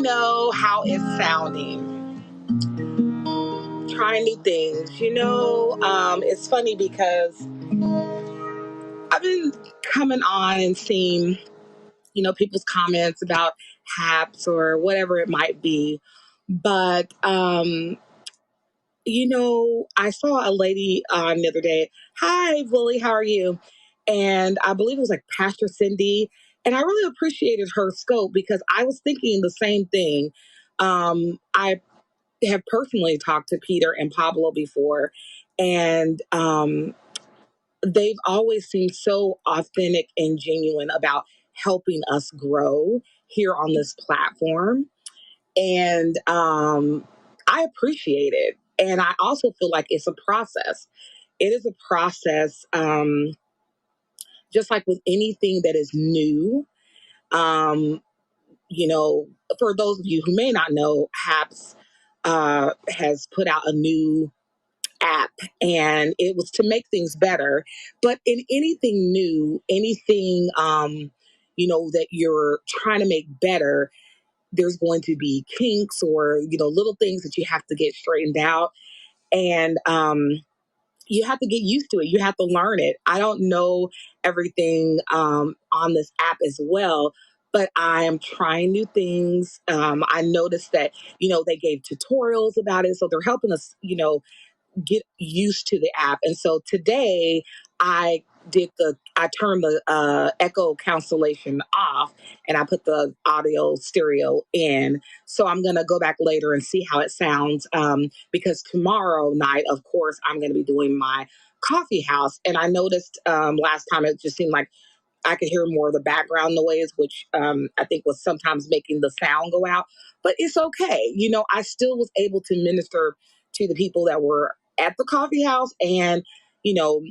know how it's sounding. Trying new things. It's funny because I've been coming on and seeing, people's comments about haps or whatever it might be. But, I saw a lady on the other day. Hi, Willie, how are you? And I believe it was like Pastor Cindy. And I really appreciated her scope because I was thinking the same thing. I have personally talked to Peter and Pablo before, and they've always seemed so authentic and genuine about helping us grow here on this platform. And I appreciate it. And I also feel like it's a process. It is a process, just like with anything that is new. Um, you know, for those of you who may not know, HAPS has put out a new app, and it was to make things better. But in anything new, anything, that you're trying to make better, there's going to be kinks or, little things that you have to get straightened out. And you have to get used to it. You have to learn it. I don't know everything on this app as well, but I am trying new things. I noticed that, they gave tutorials about it. So they're helping us, get used to the app. And so today I turned the echo cancellation off and I put the audio stereo in. So I'm going to go back later and see how it sounds. Because tomorrow night, of course, I'm going to be doing my coffee house. And I noticed last time it just seemed like I could hear more of the background noise, which I think was sometimes making the sound go out. But it's okay. I still was able to minister to the people that were at the coffee house, and you know,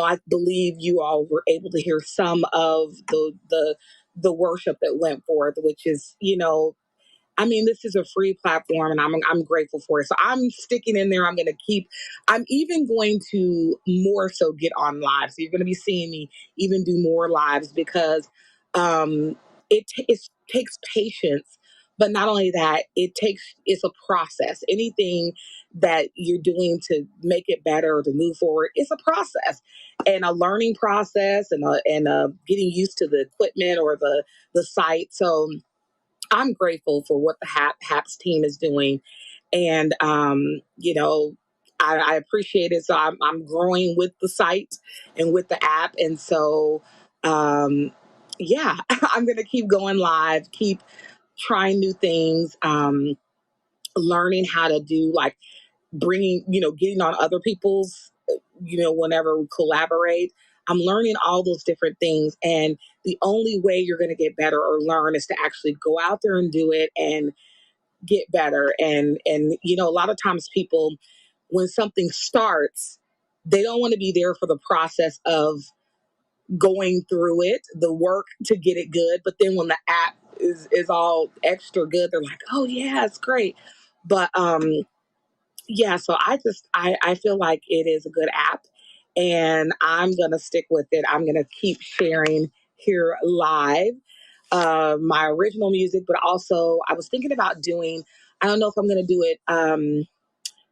I believe you all were able to hear some of the worship that went forth, which is, this is a free platform and I'm grateful for it. So I'm sticking in there. I'm even going to more so get on live. So you're going to be seeing me even do more lives because um, it takes patience. But not only that, it's a process. Anything that you're doing to make it better or to move forward, it's a process and a learning process and getting used to the equipment or the site. So I'm grateful for what the HAPS team is doing. And, I appreciate it. So I'm growing with the site and with the app. And so, yeah, I'm going to keep going live, keep trying new things, learning how to do like bringing, getting on other people's, whenever we collaborate. I'm learning all those different things. And the only way you're going to get better or learn is to actually go out there and do it and get better. And a lot of times people, when something starts, they don't want to be there for the process of going through it, the work to get it good. But then when the app is all extra good, they're like, oh yeah, it's great. But yeah, so I feel like it is a good app and I'm gonna stick with it. I'm gonna keep sharing here live my original music, but also I was thinking about doing, I don't know if I'm gonna do it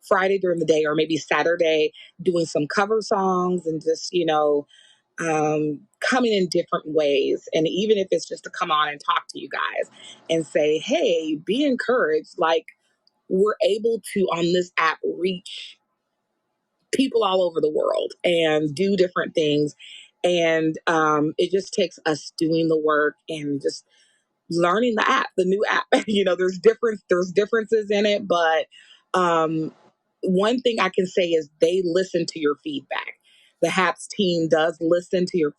Friday during the day or maybe Saturday, doing some cover songs and just, coming in different ways. And even if it's just to come on and talk to you guys and say, hey, be encouraged. Like, we're able to on this app reach people all over the world and do different things. And it just takes us doing the work and just learning the new app. There's differences in it, but one thing I can say is they listen to your feedback. The HAPS team does listen to your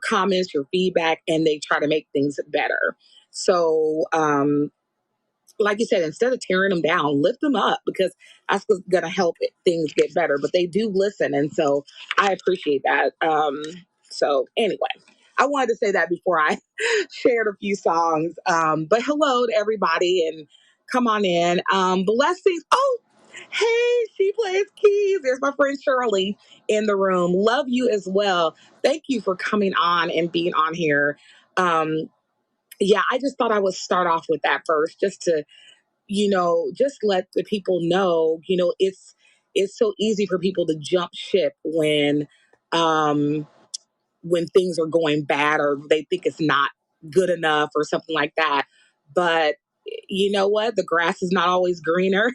comments, your feedback, and they try to make things better. So like you said, instead of tearing them down, lift them up because that's what's going to help things get better. But they do listen. And so I appreciate that. So anyway, I wanted to say that before I shared a few songs. But hello to everybody and come on in. Blessings. Oh, hey, she plays keys. There's my friend Shirley in the room. Love you as well. Thank you for coming on and being on here. Um, yeah, I just thought I would start off with that first, just to, just let the people know, it's so easy for people to jump ship um when things are going bad or they think it's not good enough or something like that. But you know what? The grass is not always greener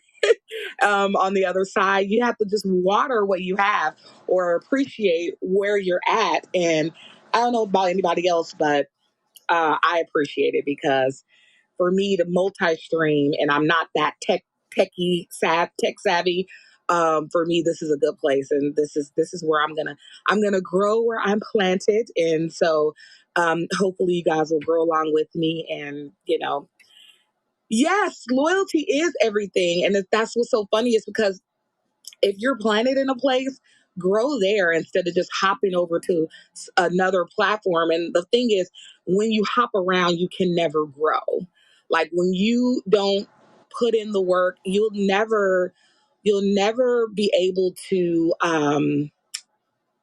on the other side. You have to just water what you have or appreciate where you're at. And I don't know about anybody else, but I appreciate it because for me to multi-stream and I'm not that tech savvy. For me, this is a good place, and this is where I'm gonna grow where I'm planted, and so hopefully you guys will grow along with me, and yes, loyalty is everything, and that's what's so funny is because if you're planted in a place, grow there instead of just hopping over to another platform. And the thing is, when you hop around, you can never grow. Like when you don't put in the work, you'll never be able to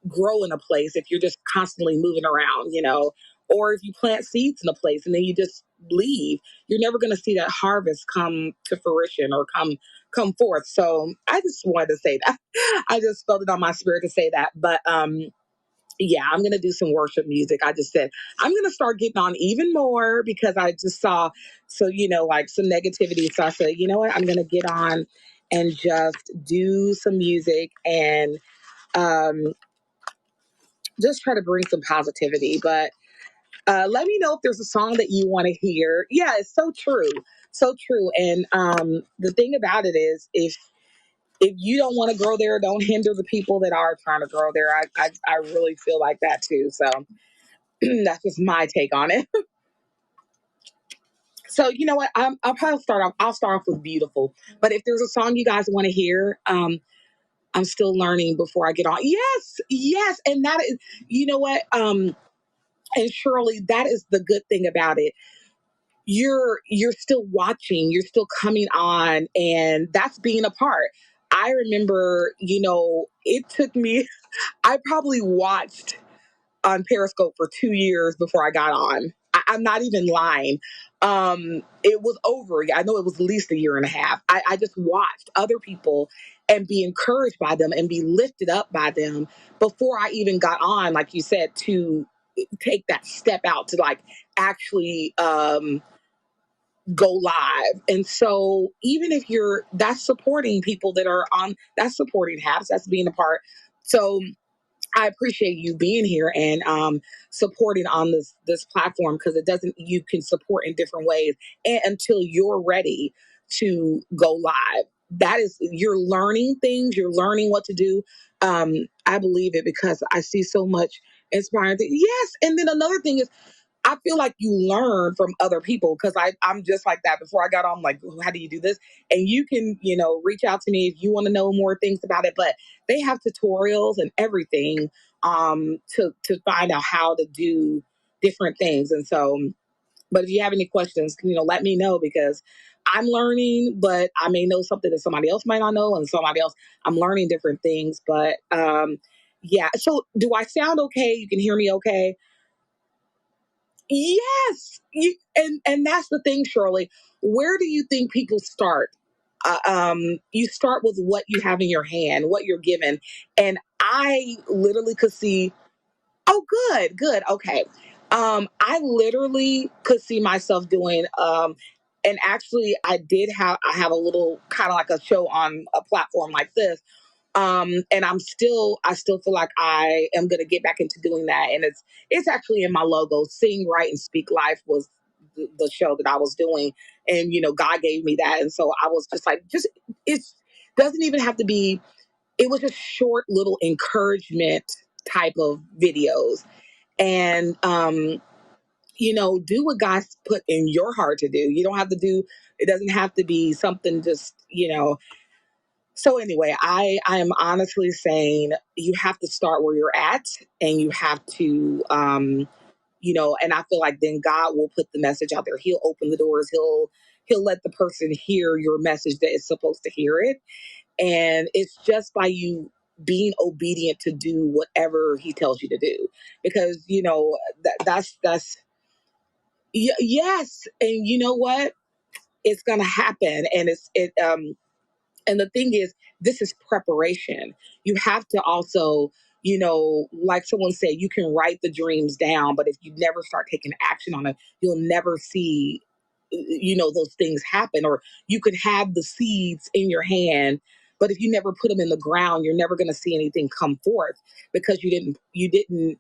grow in a place if you're just constantly moving around. Or if you plant seeds in a place and then you just leave, you're never going to see that harvest come to fruition or come forth. So I just wanted to say that. I just felt it on my spirit to say that. But yeah, I'm going to do some worship music. I just said I'm going to start getting on even more because I just saw, so, like some negativity. So I said, you know what? I'm going to get on and just do some music and um, just try to bring some positivity. But let me know if there's a song that you want to hear. Yeah, it's so true. So true. And the thing about it is, if you don't want to grow there, don't hinder the people that are trying to grow there. I really feel like that too. So that's just my take on it. So you know what? I'll probably start off. I'll start off with "Beautiful." But if there's a song you guys want to hear, I'm still learning before I get on. Yes, yes, and that is, you know what? And Shirley, that is the good thing about it. You're still watching, you're still coming on, and that's being a part. I remember, it took me, I probably watched on Periscope for 2 years before I got on. I'm not even lying. It was over. I know it was at least a year and a half. I just watched other people and be encouraged by them and be lifted up by them before I even got on, like you said, to take that step out to like actually go live. And so even if that's supporting people that are on, that's supporting Habs, that's being a part. So I appreciate you being here and supporting on this platform because it doesn't, you can support in different ways and until you're ready to go live. That is, you're learning things, you're learning what to do. I believe it because I see so much inspiring things. Yes. And then another thing is I feel like you learn from other people because I'm just like that. Before I got on, I'm like, "Oh, how do you do this?" And you can, reach out to me if you want to know more things about it. But they have tutorials and everything to find out how to do different things. And so, but if you have any questions, let me know because I'm learning, but I may know something that somebody else might not know, and somebody else, I'm learning different things. But yeah. So, do I sound okay? You can hear me okay? Yes, and that's the thing, Shirley. Where do you think people start? You start with what you have in your hand, what you're given, and I literally could see. Oh, good, good, okay. I literally could see myself doing. And actually, I have a little kind of like a show on a platform like this and I still feel like I am going to get back into doing that, and it's actually in my logo. Sing, Write, and Speak Life was the show that I was doing, and God gave me that, and so I was just like, just it doesn't even have to be. It was just short little encouragement type of videos, and do what God's put in your heart to do. You don't have to do. It doesn't have to be something just. So anyway, I am honestly saying you have to start where you're at, and you have to and I feel like then God will put the message out there. He'll open the doors. He'll let the person hear your message that is supposed to hear it, and it's just by you being obedient to do whatever He tells you to do, because that's Yes, and you know what? It's gonna happen, and and the thing is, this is preparation. You have to also, like someone said, you can write the dreams down, but if you never start taking action on it, you'll never see, those things happen. Or you could have the seeds in your hand, but if you never put them in the ground, you're never going to see anything come forth because you didn't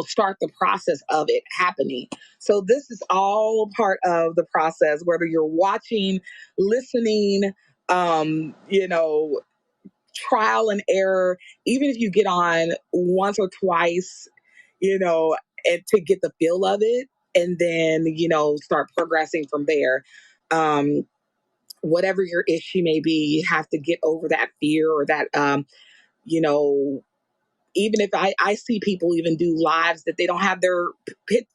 start the process of it happening. So this is all part of the process, whether you're watching, listening, you know, trial and error, even if you get on once or twice, and to get the feel of it, and then, start progressing from there. Um, Whatever your issue may be, you have to get over that fear or that, you know, even if I see people even do lives that they don't have their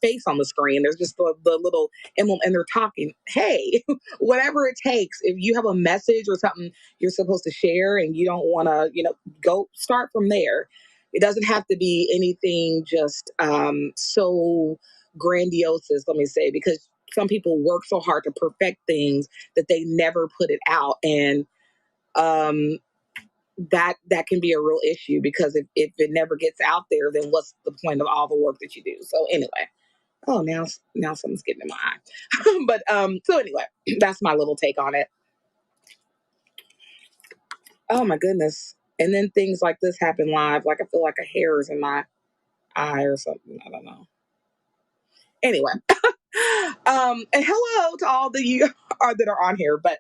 face on the screen, there's just the little emblem and they're talking. Hey, whatever it takes, if you have a message or something you're supposed to share and you don't want to, go start from there. It doesn't have to be anything just so grandiose, let me say, because some people work so hard to perfect things that they never put it out. And um, that can be a real issue because if it never gets out there, then what's the point of all the work that you do? So anyway, oh now something's getting in my eye. But so anyway, that's my little take on it. Oh my goodness. And then things like this happen live. Like I feel like a hair is in my eye or something. I don't know. Anyway, and hello to all the you are that are on here. But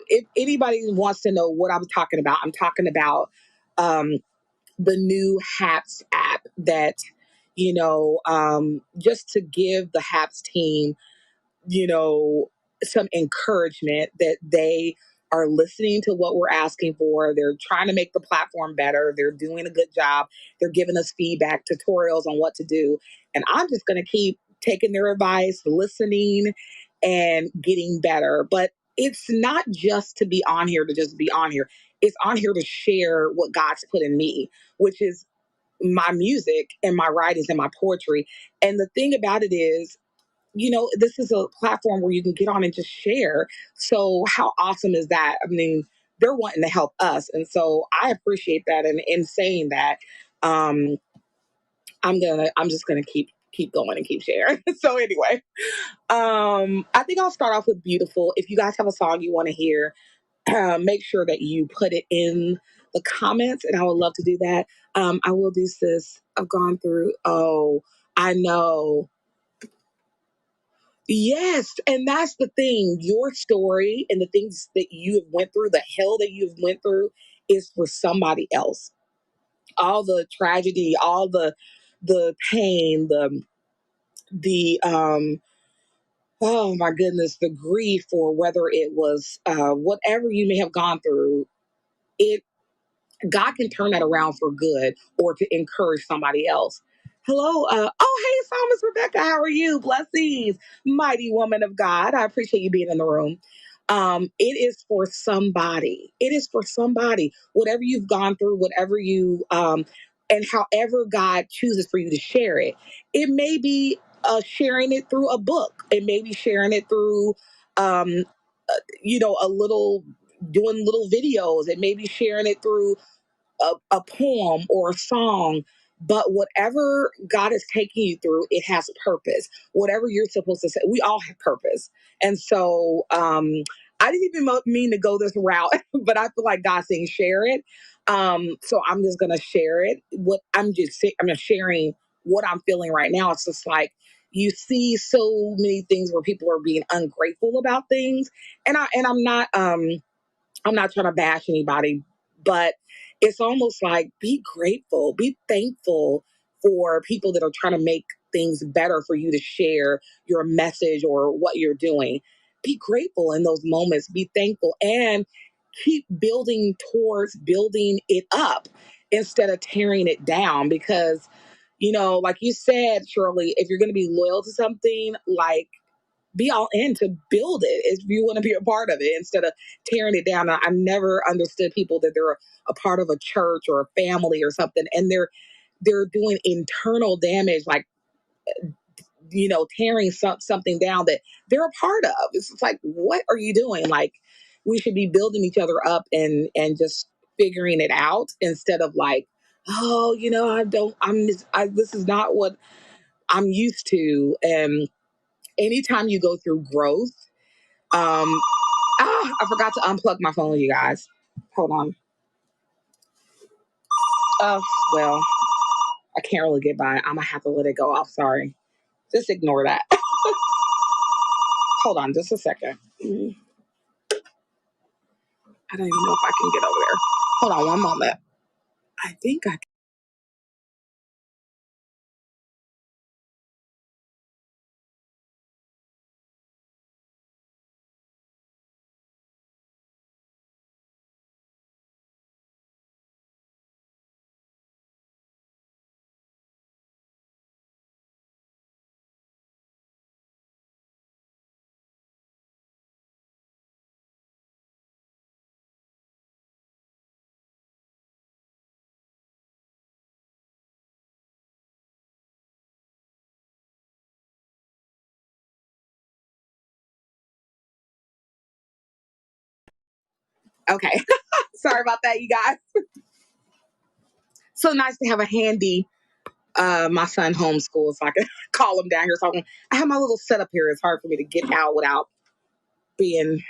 if anybody wants to know what I'm talking about, I'm talking about um the new HAPS app that, just to give the HAPS team, you know, some encouragement that they are listening to what we're asking for. They're trying to make the platform better. They're doing a good job. They're giving us feedback, tutorials on what to do. And I'm just going to keep taking their advice, listening, and getting better. But it's not just to be on here to just be on here. It's on here to share what God's put in me, which is my music and my writings and my poetry. And the thing about it is, this is a platform where you can get on and just share. So how awesome is that? I mean, they're wanting to help us. And so I appreciate that. And in saying that, um, I'm just gonna keep going and keep sharing. So anyway, I think I'll start off with Beautiful. If you guys have a song you want to hear, make sure that you put it in the comments, and I would love to do that. I will do this. I've gone through. Oh, I know. Yes, and that's the thing. Your story and the things that you have went through, the hell that you've went through, is for somebody else. All the tragedy, all the pain, the oh my goodness, the grief, or whether it was whatever you may have gone through. It God can turn that around for good or to encourage somebody else. Hello. Oh, hey, Psalmist Rebecca. How are you? Blessings, mighty woman of God. I appreciate you being in the room. It is for somebody. It is for somebody. Whatever you've gone through, whatever and however God chooses for you to share it. It may be sharing it through a book. It may be sharing it through, um, a little, doing little videos. It may be sharing it through a poem or a song, but whatever God is taking you through, it has purpose. Whatever you're supposed to say, we all have purpose. And so I didn't even mean to go this route, but I feel like God's saying share it. So I'm just gonna share it. I'm just sharing what I'm feeling right now. It's just like you see so many things where people are being ungrateful about things, and I'm not trying to bash anybody, but it's almost like be grateful, be thankful for people that are trying to make things better for you to share your message or what you're doing. Be grateful in those moments, be thankful, and keep building towards building it up instead of tearing it down. Because, like you said, Shirley, if you're going to be loyal to something, like be all in to build it if you want to be a part of it instead of tearing it down. I never understood people that they're a part of a church or a family or something, and they're doing internal damage, like tearing something down that they're a part of. It's just like, what are you doing? Like, we should be building each other up and just figuring it out instead of like, oh, I don't, this is not what I'm used to. And anytime you go through growth, um, I forgot to unplug my phone, you guys. Hold on. Oh, well, I can't really get by. I'm gonna have to let it go off. Sorry. Just ignore that. Hold on just a second. I don't even know if I can get over there. Hold on one moment. I think I can. Okay. Sorry about that, you guys. So nice to have a handy. My son homeschools, so I can call him down here. So I have my little setup here. It's hard for me to get out without being.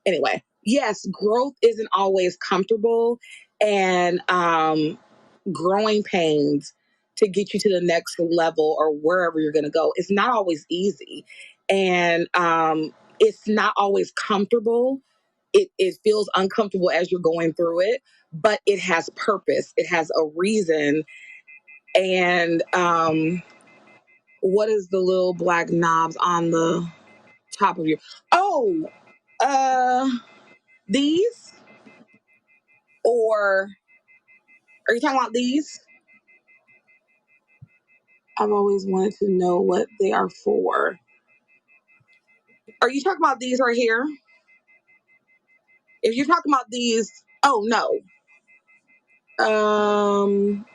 Anyway, yes, growth isn't always comfortable, and growing pains to get you to the next level or wherever you're going to go. It's not always easy, and it's not always comfortable. It feels uncomfortable as you're going through it, but it has purpose. It has a reason. And what is the little black knobs on the top of your? Oh, uh, these, or are you talking about these? I've always wanted to know what they are for. Are you talking about these right here? If you're talking about these, oh no.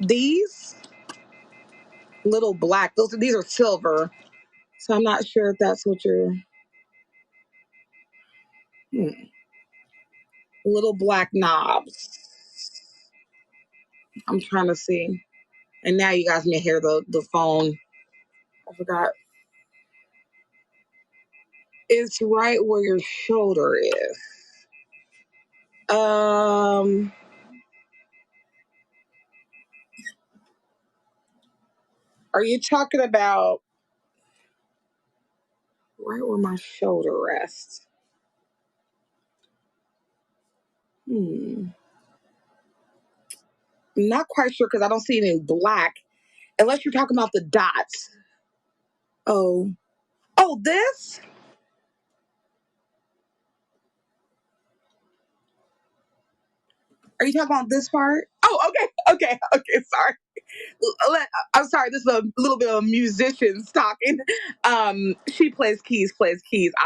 These little black. These are silver. So I'm not sure if that's what you're. Hmm. Little black knobs. I'm trying to see. And now you guys may hear the phone. I forgot. It's right where your shoulder is. Um, are you talking about right where my shoulder rests? Hmm. I'm not quite sure because I don't see it in black. Unless you're talking about the dots. Oh, oh, this? Are you talking about this part? Oh, okay, okay, okay. Sorry. I'm sorry. This is a little bit of musicians talking. She plays keys.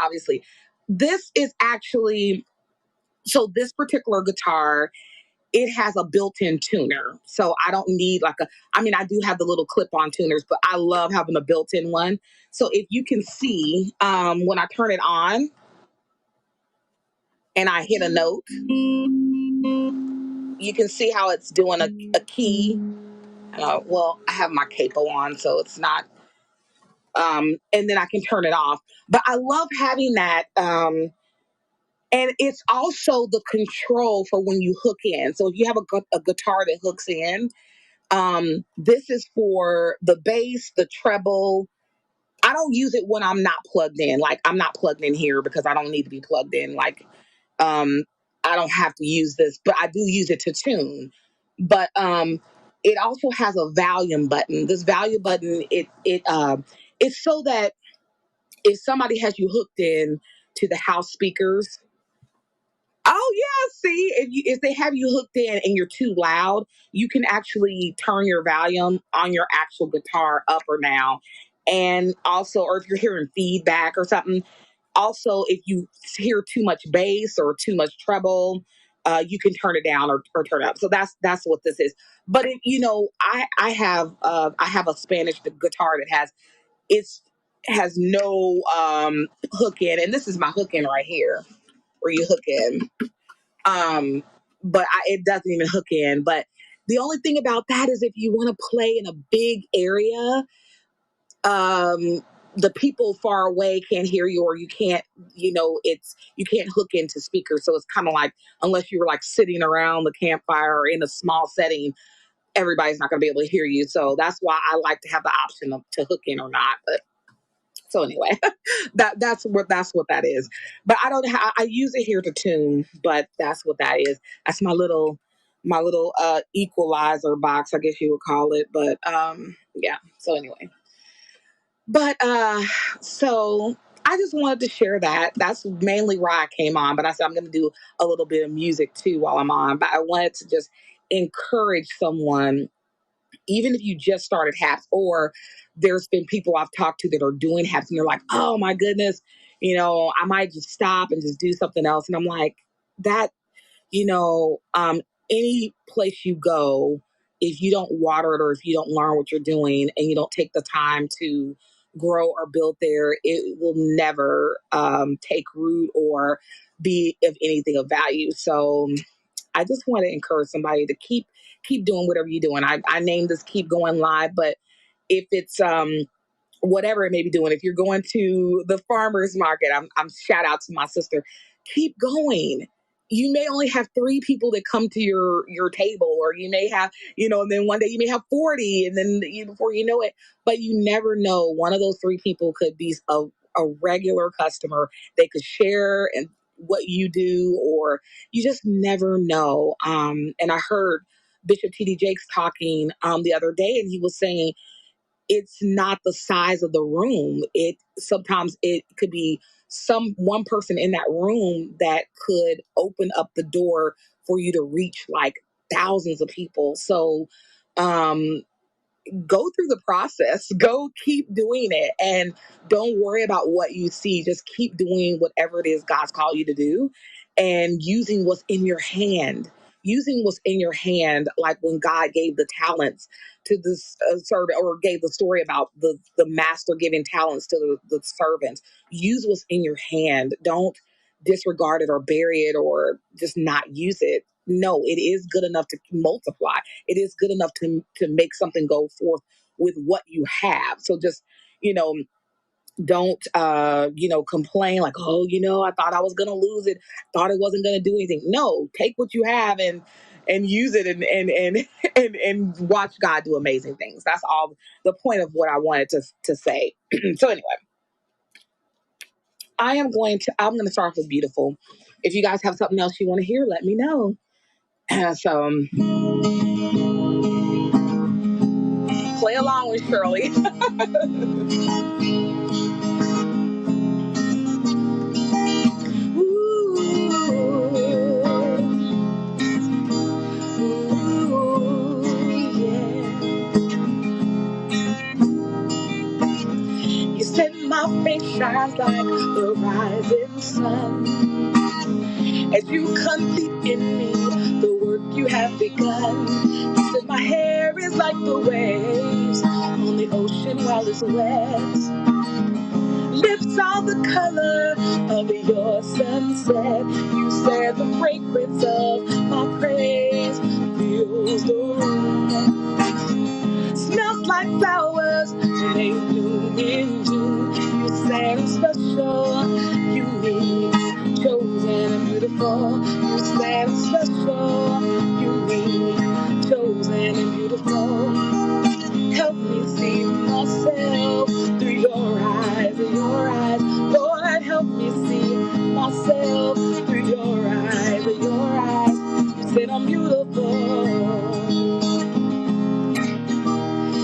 Obviously, this is actually so. This particular guitar, it has a built-in tuner, so I don't need like a. I mean, I do have the little clip-on tuners, but I love having a built-in one. So if you can see, when I turn it on and I hit a note, you can see how it's doing a key. Well, I have my capo on, so it's not. And then I can turn it off. But I love having that. And it's also the control for when you hook in. So if you have a guitar that hooks in, this is for the bass, the treble. I don't use it when I'm not plugged in. Like I'm not plugged in here because I don't need to be plugged in. Like um, I don't have to use this, but I do use it to tune. But it also has a volume button. This volume button, it's so that if somebody has you hooked in to the house speakers. Oh yeah, see, if they have you hooked in and you're too loud, you can actually turn your volume on your actual guitar up or down. And also, or if you're hearing feedback or something, also if you hear too much bass or too much treble, you can turn it down or turn it up. So that's what this is. But I have a Spanish guitar that has it's has no hook in, and this is my hook in right here where you hook in. But it doesn't even hook in. But the only thing about that is if you want to play in a big area, the people far away can't hear you, or you can't, you can't hook into speakers. So it's kind of like, unless you were like sitting around the campfire or in a small setting, everybody's not going to be able to hear you. So that's why I like to have the option to hook in or not. But so anyway, that's what that is. But I use it here to tune, but that's what that is. That's my little equalizer box, I guess you would call it. But yeah. So anyway. But so I just wanted to share that. That's mainly why I came on. But I said I'm going to do a little bit of music too while I'm on. But I wanted to just encourage someone, even if you just started HAPS, or there's been people I've talked to that are doing HAPS and they're like, oh my goodness, I might just stop and just do something else. And I'm like, that, you know, um, any place you go, if you don't water it or if you don't learn what you're doing and you don't take the time to grow or build there, it will never take root or be of anything of value. So I just want to encourage somebody to keep doing whatever you're doing. I named this Keep Going Live, but if it's whatever it may be doing. If you're going to the farmer's market, I'm shout out to my sister. Keep going. You may only have 3 people that come to your table, or you may have, and then one day you may have 40, and then before you know it, but you never know. One of those 3 people could be a regular customer. They could share and what you do, or you just never know. And I heard Bishop T.D. Jakes talking the other day, and he was saying it's not the size of the room. It sometimes it could be one person in that room that could open up the door for you to reach like thousands of people. So um go through the process, go keep doing it, and don't worry about what you see. Just keep doing whatever it is God's called you to do, and using what's in your hand. Using what's in your hand, like when God gave the talents to this servant, or gave the story about the master giving talents to the servants. Use what's in your hand. Don't disregard it or bury it or just not use it. No, it is good enough to multiply. It is good enough to make something go forth with what you have. So just, you know, don't complain like, oh, I thought I was gonna lose it, thought it wasn't gonna do anything. No, take what you have and use it, and and watch God do amazing things. That's all the point of what I wanted to say. So anyway, I'm gonna start off with Beautiful. If you guys have something else you want to hear, let me know. So play along with Shirley. You said my face shines like the rising sun, as you complete in me the work you have begun. You said my hair is like the waves on the ocean while it's wet. Lips are the color of your sunset. You said the fragrance of my praise fills the room. Smells like flowers when they bloom in June. You said I'm special, unique, chosen and beautiful. You said I'm special, unique, chosen and beautiful. Help me see myself through your eyes, Lord, help me see myself through your eyes, You said I'm beautiful.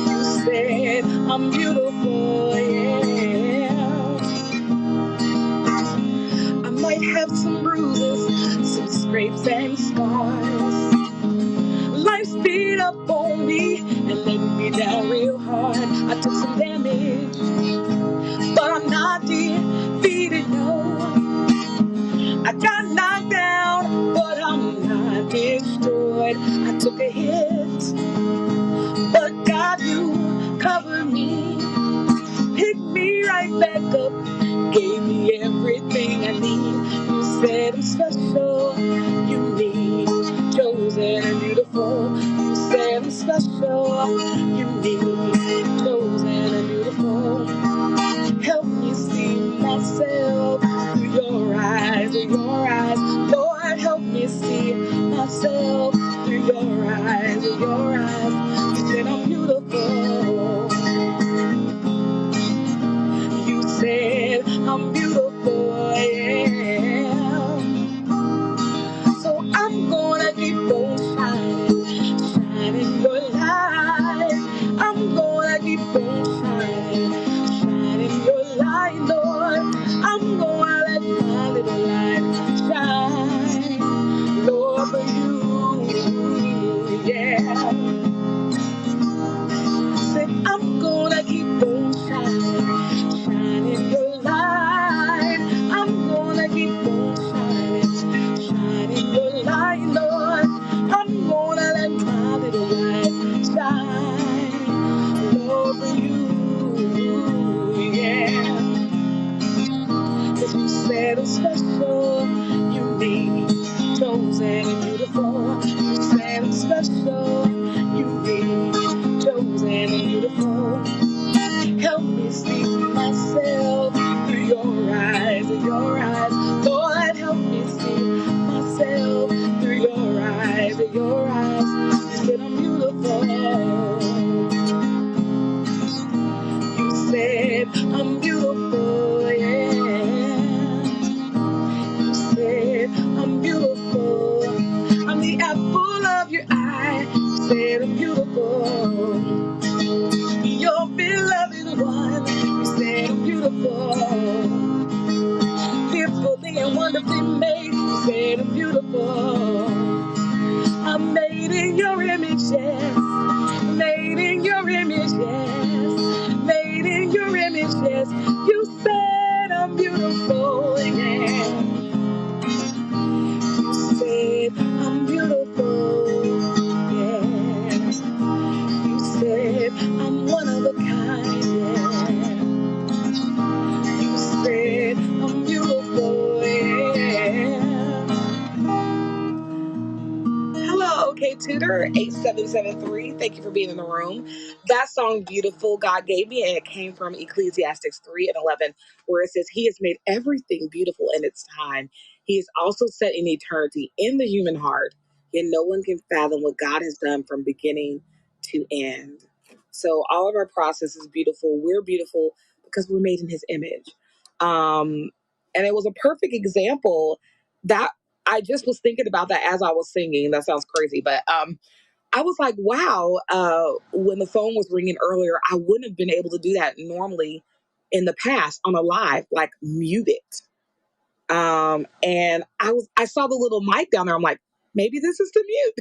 You said I'm beautiful, yeah. I might have some bruises, some scrapes and scars. Life speed up on me and let me down real hard. I took some damage, but I'm not defeated, no. I got knocked down, but I'm not destroyed. I took a hit, but God, you covered me. Picked up, gave me everything I need. You said I'm special, unique, chosen and beautiful. You said I'm special, unique, chosen and beautiful. Help me see myself through your eyes, through your eyes. Lord, help me see myself through your eyes, through your eyes. You said I'm beautiful. You said I'm beautiful, yeah. So I'm gonna keep on shining, shining your light. I'm gonna keep on shining, shining your light, Lord. I'm gonna let my little light shine, Lord, for you, yeah. Say, I'm gonna keep on shining, shining your light. I'm gonna keep on shining, shining your light, Lord. I'm gonna let my little light shine, Lord, for you, yeah. 'Cause you said I'm special, unique, chosen and beautiful. You said I'm special, unique, chosen and beautiful. Help me see myself through your eyes, through your eyes. Lord, help me see myself through your eyes, through your eyes. You said I'm beautiful. You said I'm beautiful, yeah. You said I'm beautiful. I'm the apple of your eye. You said I'm beautiful. Your beloved one. You said I'm beautiful. Fearfully and wonderfully made. You said I'm beautiful. I'm made in your image, yes. Made in your image, yes. Made in your image, yes. You said I'm beautiful, yeah. You said I'm beautiful, yeah. You said I'm one of a kind, yeah. You said I'm beautiful, yeah. Hello, OK Tutor 8773. Thank you for being in the room. That song, Beautiful, God gave me, and it came from Ecclesiastes 3:11, where it says, He has made everything beautiful in its time. He has also set an eternity in the human heart, yet no one can fathom what God has done from beginning to end. So all of our process is beautiful. We're beautiful because we're made in His image. And it was a perfect example that I just was thinking about that as I was singing. That sounds crazy, but I was like, wow, when the phone was ringing earlier, I wouldn't have been able to do that normally in the past on a live, like mute it. And I saw the little mic down there. I'm like, maybe this is to mute.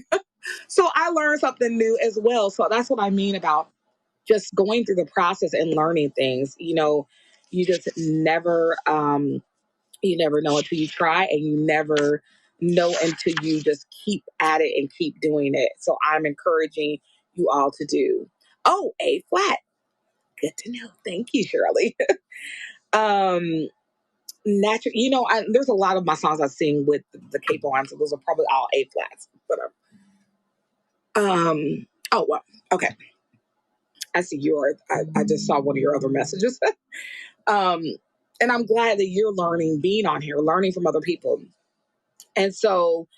So I learned something new as well. So that's what I mean about just going through the process and learning things. You just never know until you try, and you never know until you just keep at it and keep doing it. So I'm encouraging you all to do. Oh, A flat. Good to know. Thank you, Shirley. um, Natural. There's a lot of my songs I sing with the capo on, so those are probably all A flats. But oh well. Okay. I see yours. I just saw one of your other messages. um, and I'm glad that you're learning, being on here, learning from other people. And so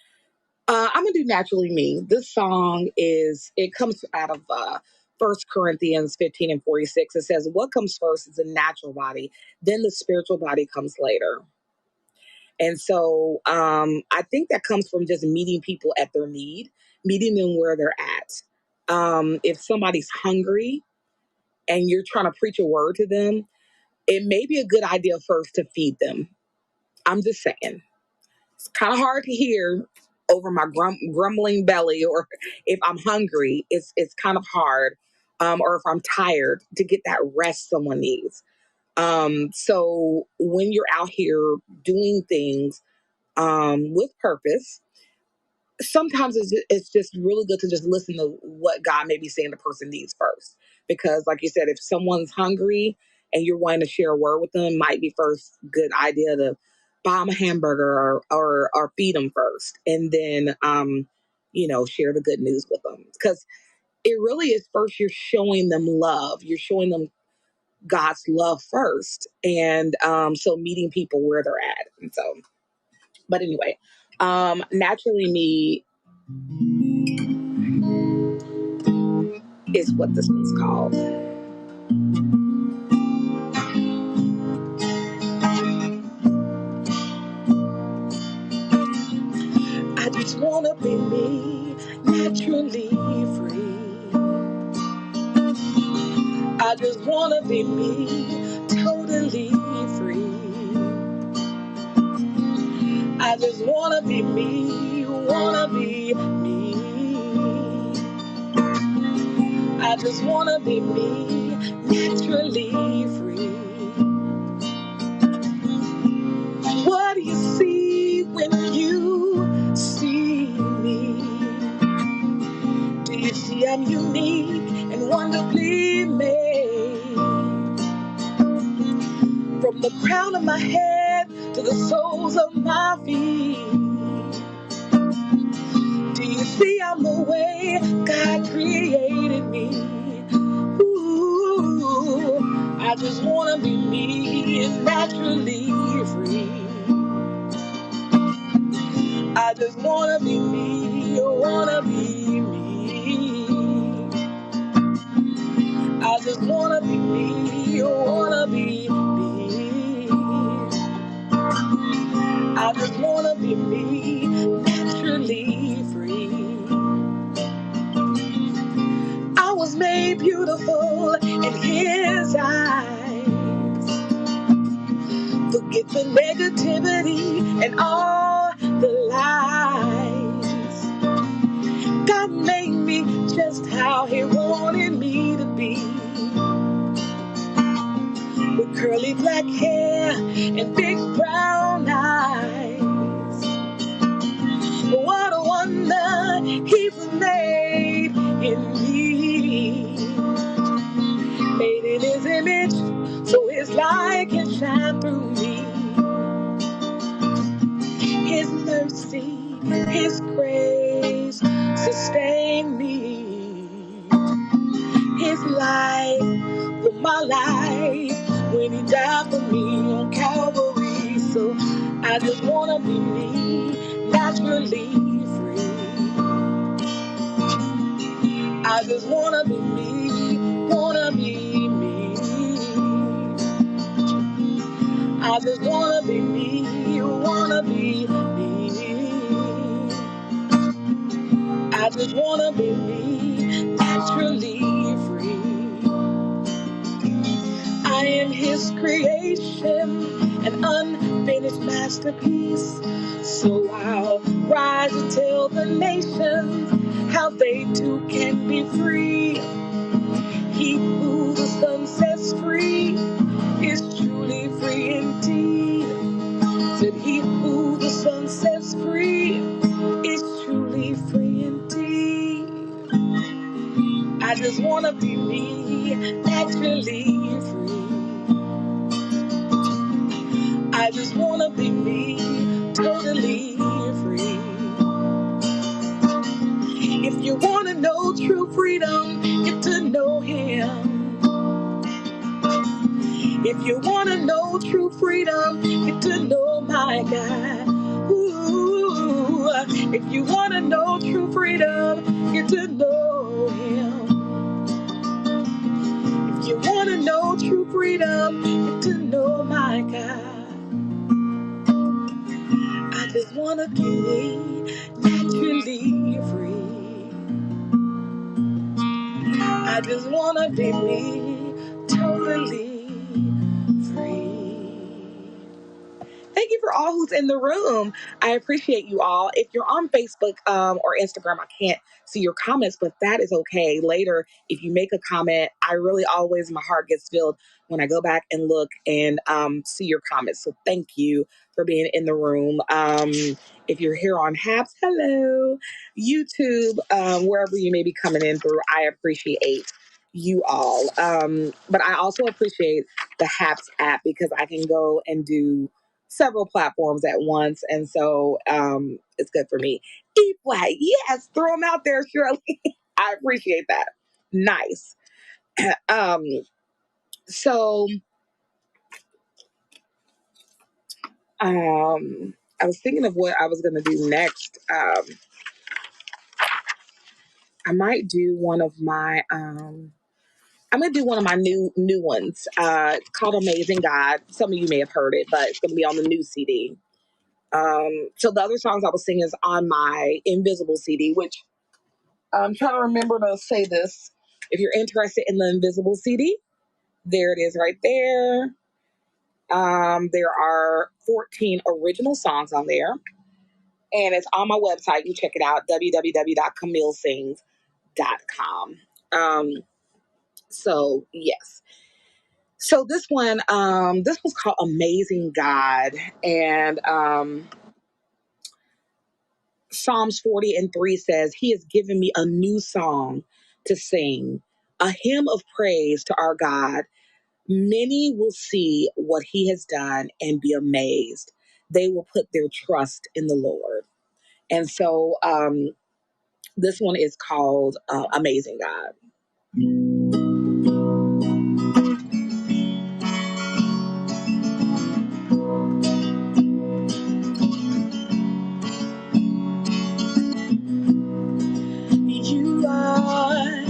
I'm gonna do Naturally Me. This song it comes out of 1 Corinthians 15:46. It says, what comes first is the natural body, then the spiritual body comes later. And so I think that comes from just meeting people at their need, meeting them where they're at. If somebody's hungry and you're trying to preach a word to them, it may be a good idea first to feed them. I'm just saying. It's kind of hard to hear over my grumbling belly, or if I'm hungry, it's kind of hard, or if I'm tired, to get that rest someone needs. So when you're out here doing things with purpose, sometimes it's just really good to just listen to what God may be saying the person needs first. Because, like you said, if someone's hungry and you're wanting to share a word with them, might be first good idea to buy them a hamburger or feed them first, and then share the good news with them, because it really is first you're showing them love, you're showing them God's love first, and so meeting people where they're at, and so. But anyway, naturally me is what this one's called. I just wanna be me, naturally free. I just wanna be me, totally free. I just wanna be me, wanna be me. I just wanna be me, naturally free. What do you see when you see me? Do you see I'm unique and wonderfully made? From the crown of my head to the soles of my feet. Do you see I'm the way God created me? Ooh, I just wanna be me and naturally free. I just wanna be me, wanna be me. I just wanna be me, wanna be me. I just wanna be me, naturally free. I was made beautiful in His eyes. Forget the negativity and all the lies. God made me just how He wanted me to be. With curly black hair and big brown eyes. What a wonder He's made in me. Made in His image, so His light can shine through me. His mercy, His grace sustain me. His life for my life when He died for me on Calvary. So I just wanna be me, naturally free. I just wanna be me, wanna be me. I just wanna be me, wanna be me. I just wanna be me, naturally free. I am His creation, an unfinished masterpiece. So I'll rise and tell the nations how they too can be free. He who the Son sets free is truly free indeed. Said he who the Son sets free is truly free indeed. I just wanna be me, naturally free. I just wanna be me, totally free. If you wanna know true freedom, get to know Him. If you wanna know true freedom, get to know my God. Ooh, if you wanna know true freedom, get to know Him. If you wanna know true freedom, get to know my God. I just wanna be me, naturally free. I just wanna be me, totally free. Thank you for all who's in the room. I appreciate you all. If you're on Facebook or Instagram, I can't see your comments, but that is okay. Later, if you make a comment, I really always, my heart gets filled when I go back and look and see your comments. So thank you for being in the room. If you're here on Habs, hello, YouTube, wherever you may be coming in through, I appreciate you all. But I also appreciate the Haps app because I can go and do several platforms at once. And so it's good for me. E flat, yes, throw them out there, Shirley. I appreciate that. Nice. um, so I was thinking of what I was going to do next. I might do one of my. I'm gonna do one of my new ones. It's called Amazing God. Some of you may have heard it, but it's gonna be on the new CD. So the other songs I was singing is on my Invisible CD, which I'm trying to remember to say this. If you're interested in the Invisible CD, there it is right there. There are 14 original songs on there, and it's on my website. You check it out, www.camillesings.com. So yes. So this was called Amazing God, and Psalms 40:3 says, He has given me a new song to sing, a hymn of praise to our God. Many will see what He has done and be amazed. They will put their trust in the Lord. And so this one is called Amazing God. You are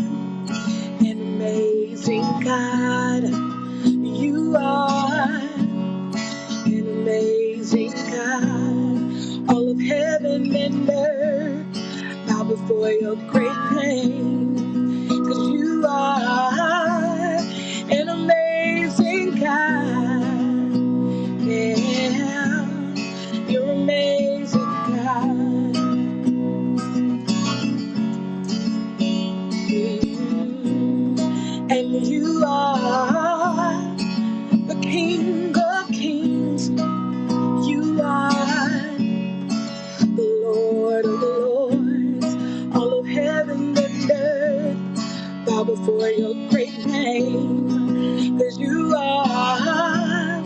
an amazing God. You are an amazing God. All of heaven and earth bow before your great name. 'Cause you are an amazing God. Yeah, you're amazing God. And you are the King of Kings. You are the Lord of Lords. All of heaven and earth bow before your great name. 'Cause you are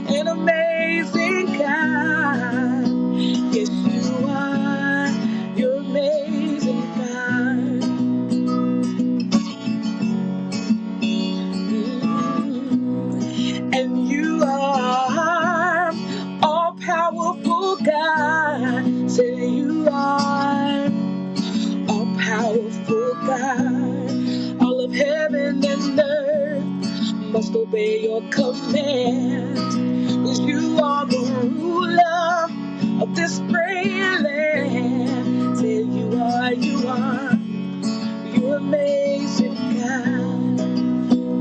an amazing God. Yes, you are. You're amazing God. And you are all powerful God. Say you are all powerful God. All of heaven and earth must obey your command. 'Cause you are the ruler of this great land. Say you are, you're amazing God.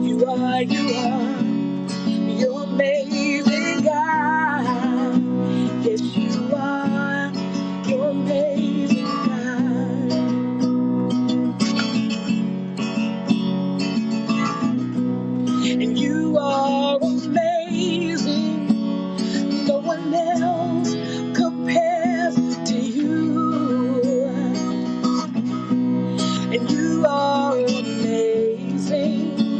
You are. You're amazing, God. Yes, you are. You're amazing, God. And you are amazing. No one else compares to you. And you are amazing.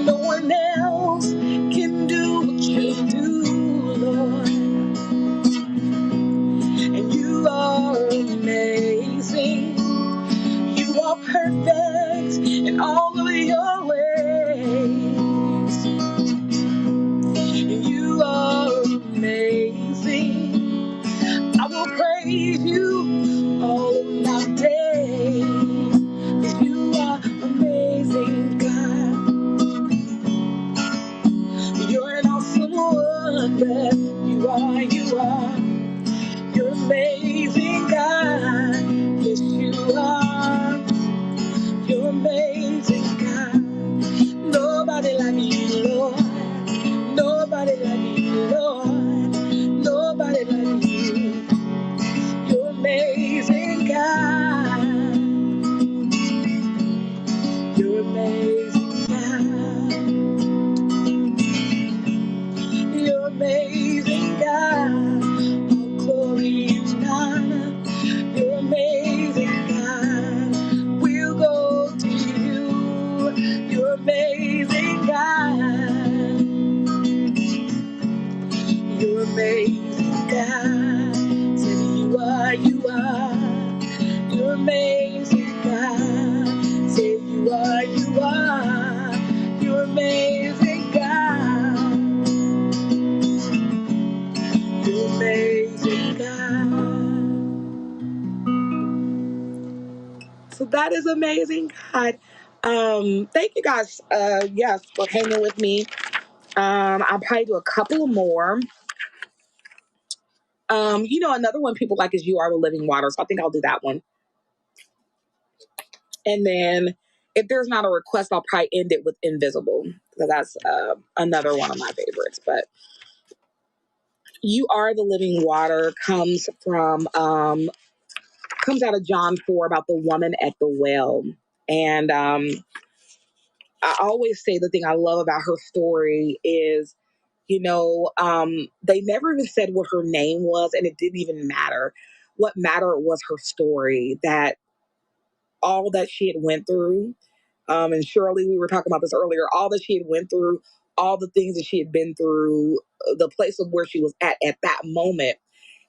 No one else can do what you do, Lord. And you are amazing. You are perfect in all of your ways. And you are amazing. I will praise you all of my days. 'Cause you are amazing, God. You're an awesome wonder. You are. You're amazing, God. Yes, you are. You're amazing, God. That is amazing, God. Thank you guys, yes, for hanging with me. I'll probably do a couple more. Another one people like is "You Are the Living Water," so I think I'll do that one. And then if there's not a request, I'll probably end it with "Invisible," because that's another one of my favorites. But "You Are the Living Water" comes out of John 4 about the woman at the well. And I always say the thing I love about her story is, they never even said what her name was, and it didn't even matter. What mattered was her story, that all that she had went through. And Shirley, we were talking about this earlier, all that she had went through, all the things that she had been through, the place of where she was at that moment,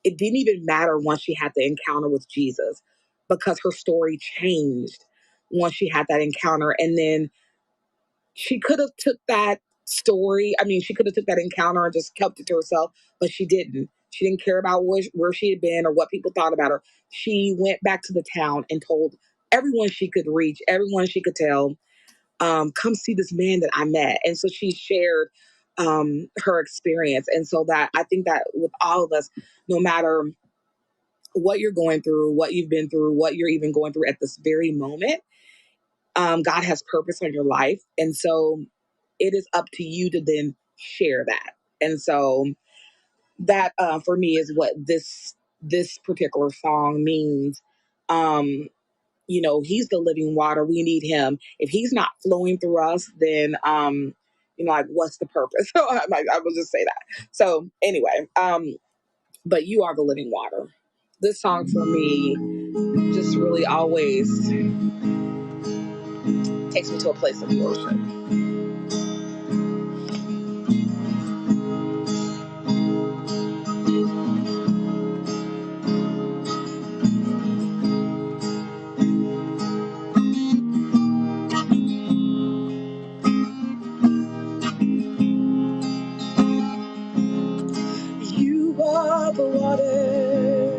it didn't even matter once she had the encounter with Jesus, because her story changed once she had that encounter. And then she could have took that story. I mean, she could have took that encounter and just kept it to herself, but she didn't. She didn't care about where she had been or what people thought about her. She went back to the town and told everyone she could reach, everyone she could tell, come see this man that I met. And so she shared her experience. And so that I think that with all of us, no matter what you're going through, what you've been through, what you're even going through at this very moment, God has purpose on your life. And so it is up to you to then share that. And so that for me is what this particular song means. He's the living water. We need him. If he's not flowing through us, then like, what's the purpose? So I will just say that. So anyway, but "You Are the Living Water." This song for me just really always takes me to a place of worship. You are the water.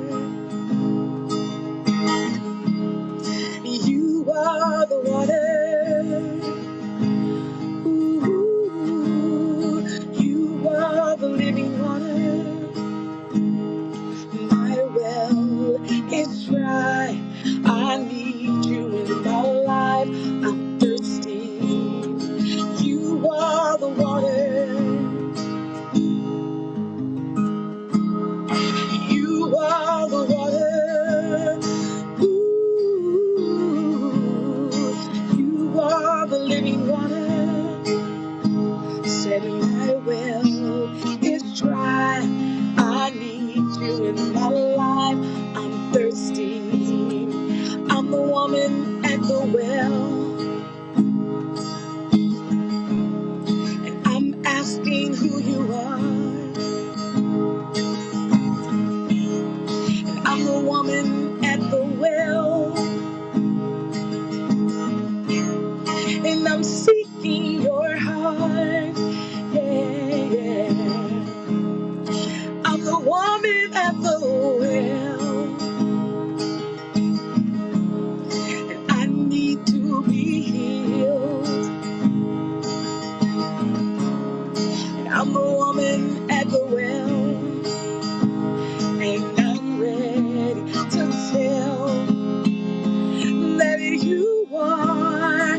You are the water. Ooh, you are the living water. My well is dry. I need you in my life. I'm thirsty. You are the water. You are the water. Ooh, you are the living water. Said my well is dry. I need you in my life. I'm thirsty. I'm the woman at the well. And I'm asking who you are. And I'm the woman at the well. And I'm seeking your heart. Yeah, yeah. I'm the woman at the well. And I need to be healed. And I'm the woman at the well. And I'm ready to tell that you are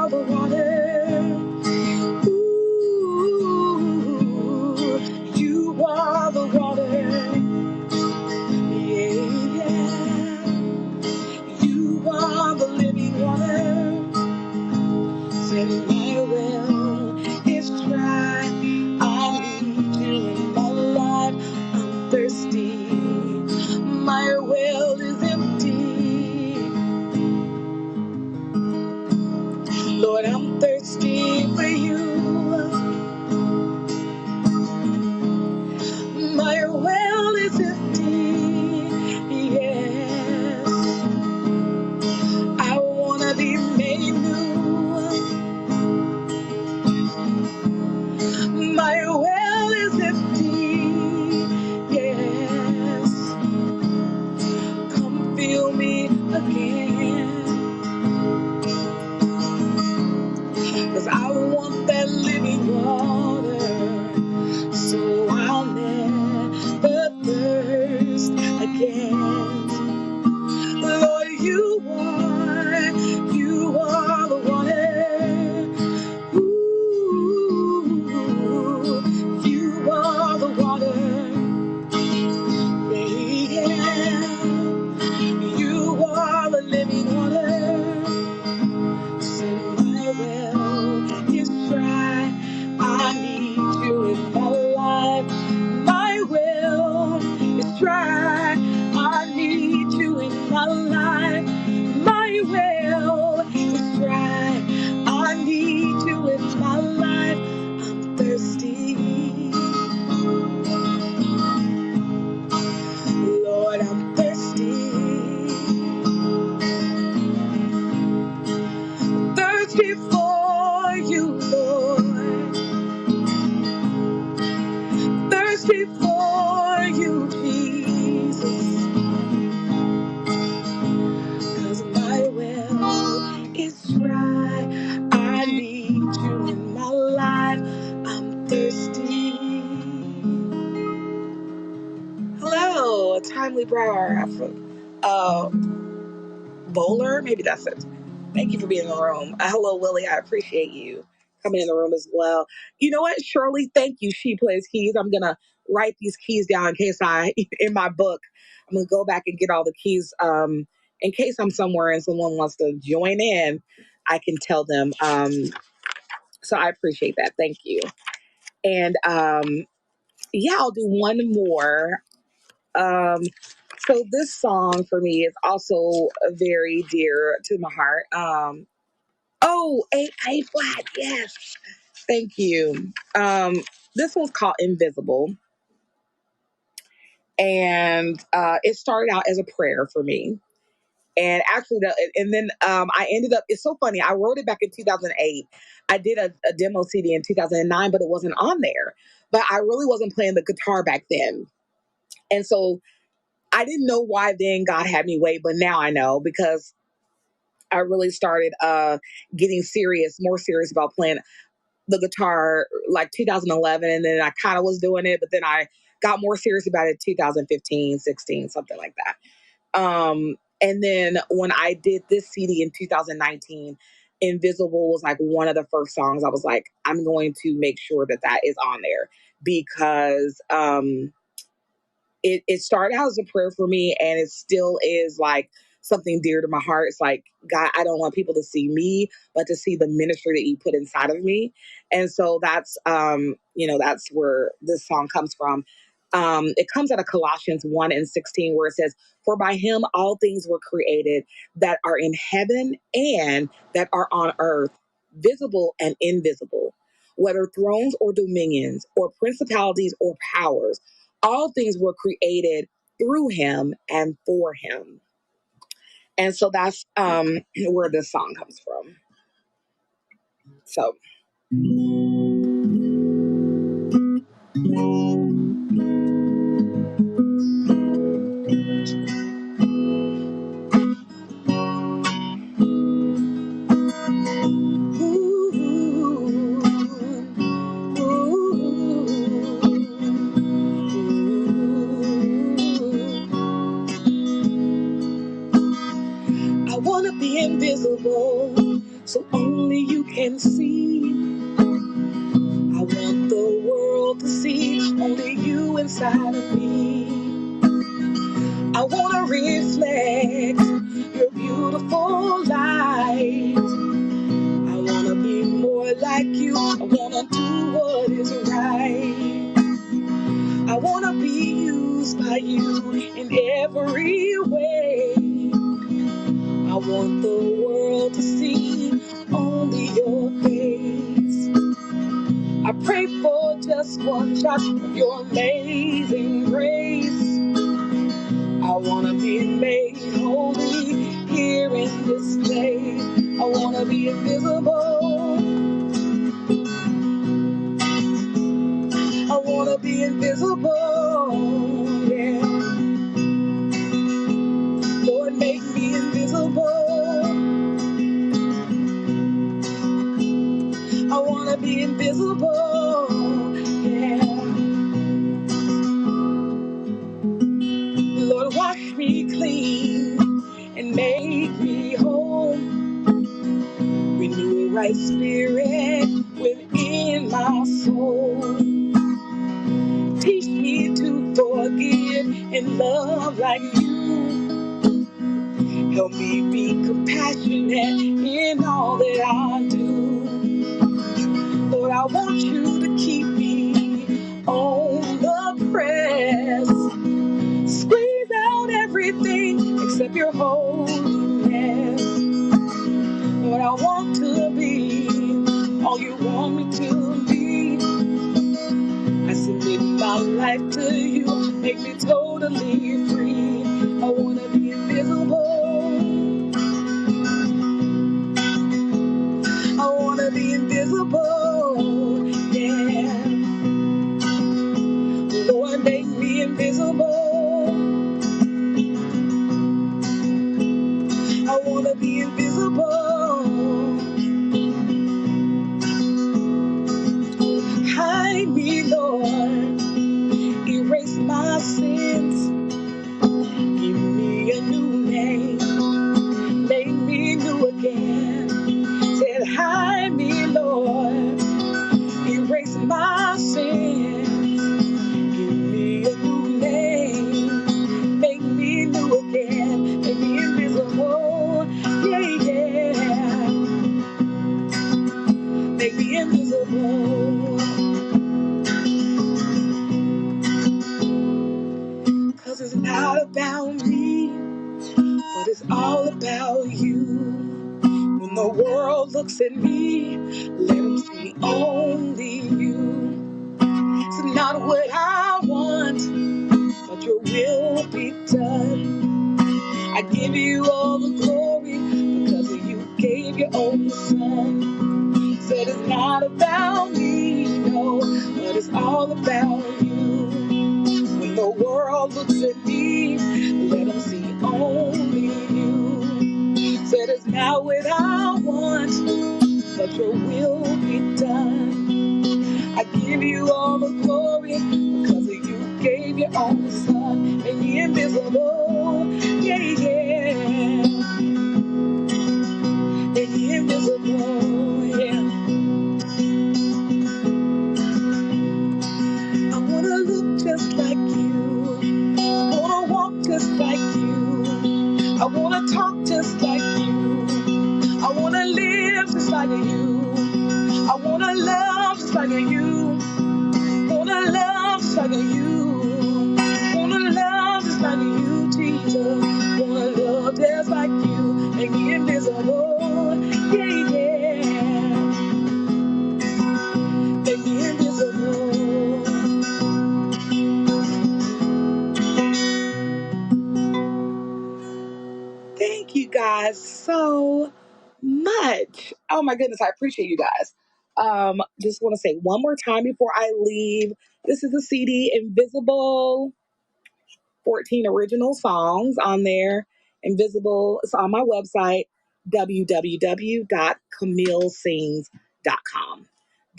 the water. Ooh, you are the water. Yeah, yeah. You are the living water. is dry. I need you in my life. I'm thirsty. Hello, Timely Brower. Bowler, maybe that's it. Thank you for being in the room. Hello, Willie. I appreciate you coming in the room as well. You know what, Shirley? Thank you. She plays keys. I'm gonna write these keys down in case in my book. I'm gonna go back and get all the keys. In case I'm somewhere and someone wants to join in, I can tell them. So I appreciate that. Thank you. And yeah, I'll do one more. Um, so this song for me is also very dear to my heart. Oh, A flat, yes. Thank you. This one's called Invisible. And it started out as a prayer for me. And actually, I ended up, it's so funny. I wrote it back in 2008. I did a demo CD in 2009, but it wasn't on there. But I really wasn't playing the guitar back then. And so I didn't know why then God had me wait, but now I know because I really started getting more serious about playing the guitar like 2011, and then I kind of was doing it, but then I got more serious about it 2015, 16, something like that. And then when I did this CD in 2019, Invisible was like one of the first songs I was like, I'm going to make sure that is on there because it started out as a prayer for me, and it still is like something dear to my heart. It's like, God, I don't want people to see me, but to see the ministry that you put inside of me. And so that's where this song comes from. It comes out of Colossians 1:16, where it says, "For by him all things were created that are in heaven and that are on earth, visible and invisible, whether thrones or dominions or principalities or powers. All things were created through him and for him." And so that's where this song comes from. So I want to be invisible so only you can see. I want the world to see only you inside of me. I want to reflect your beautiful light. I want to be more like you. I want to do what is right. I want to be used by you in every way. I want the world to see only your face. I pray for just one shot of your amazing grace. I want to be made holy here in this place. I want to be invisible. I want to be invisible. Yeah. Lord, make me invisible. I want to be invisible. Yeah. Lord, wash me clean and make me whole. Renew a right spirit within my soul. Teach me to forgive and love like you. Help me be compassionate in all that I do. Lord, I want you to keep me on the press. Squeeze out everything except your holiness. Lord, I want to be all you want me to be. I submit my life to you, make me totally free. I want to be invisible. I want to be invisible. Yeah. Lord, make me invisible. When the world looks at me, let them see only you. It's not what I want, but your will be done. I give you all the glory because you gave your only son. Said it's not about me, no, but it's all about you. When the world looks at me, let them see only you. Said it's not what I want, but your will be done. I give you all the glory because you gave your only son and the invisible, yeah, yeah, and the invisible, yeah. I wanna look just like you, I wanna walk just like you, I wanna talk just like you, I wanna live just like you, I wanna love just like you. Wanna love just like you. Wanna love just like you, Jesus. Wanna love just like you. Make me invisible. Yeah, yeah. Make me invisible. Thank you guys so much. Oh my goodness, I appreciate you guys. Just want to say one more time before I leave. This is the CD Invisible. 14 original songs on there. Invisible. It's on my website, www.camillesings.com.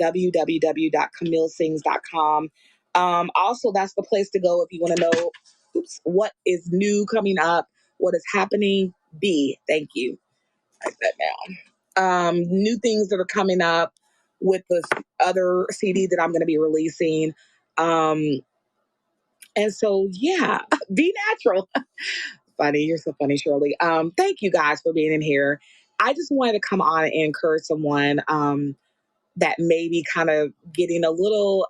www.camillesings.com. Also, that's the place to go if you want to know what is new coming up, what is happening. Thank you. Write that down. New things that are coming up with this other CD that I'm going to be releasing. And so, yeah, be natural. Funny. You're so funny, Shirley. Thank you guys for being in here. I just wanted to come on and encourage someone. That may be kind of getting a little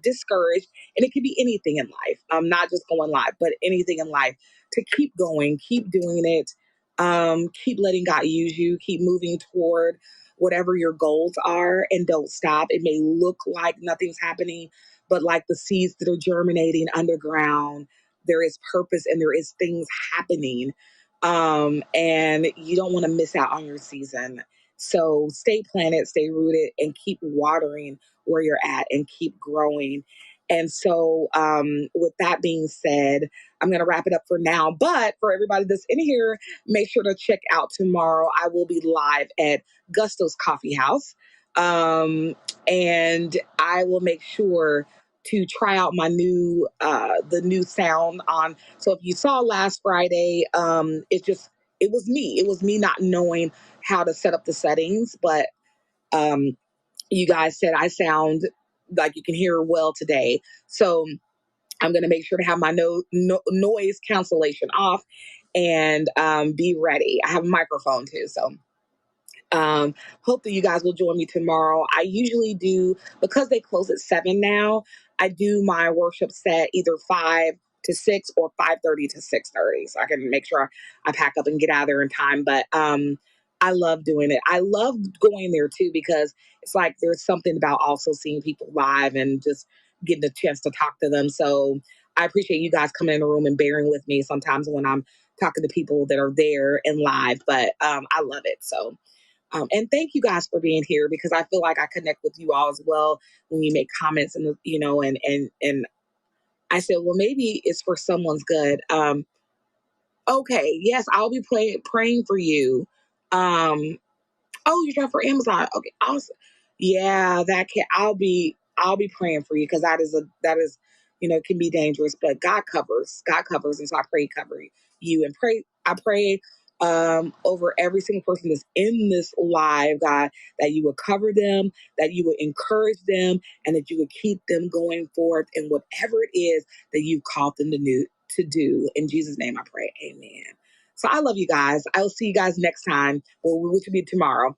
discouraged. And it could be anything in life, not just going live, but anything in life, to keep going, keep doing it, keep letting God use you, keep moving toward whatever your goals are, and don't stop. It may look like nothing's happening, but like the seeds that are germinating underground, there is purpose and there is things happening. And you don't want to miss out on your season. So stay planted, stay rooted, and keep watering where you're at and keep growing. And so, with that being said, I'm going to wrap it up for now. But for everybody that's in here, make sure to check out tomorrow. I will be live at Gusto's Coffee House. And I will make sure to try out my the new sound on. So if you saw last Friday, it was me. It was me not knowing how to set up the settings, but um, you guys said I sound like you can hear well today. So I'm going to make sure to have my noise cancellation off and be ready. I have a microphone too, so hope that you guys will join me tomorrow. I usually do, because they close at 7 now, I do my worship set either 5 to 6 or 5:30 to 6:30. So I can make sure I pack up and get out of there in time. But I love doing it. I love going there too, because it's like there's something about also seeing people live and just getting a chance to talk to them. So I appreciate you guys coming in the room and bearing with me sometimes when I'm talking to people that are there and live. But I love it. So and thank you guys for being here, because I feel like I connect with you all as well when you make comments, and and I said, well, maybe it's for someone's good. Okay, yes, I'll be praying for you. Um, Oh, you shop for Amazon. Okay, awesome. Yeah, that can. I'll be praying for you, because that is it can be dangerous, but God covers. God covers, and so I pray cover you and pray. I pray over every single person that's in this live, God, that you would cover them, that you would encourage them, and that you would keep them going forth in whatever it is that you've called them to do. In Jesus' name, I pray. Amen. So I love you guys. I will see you guys next time, which will be tomorrow.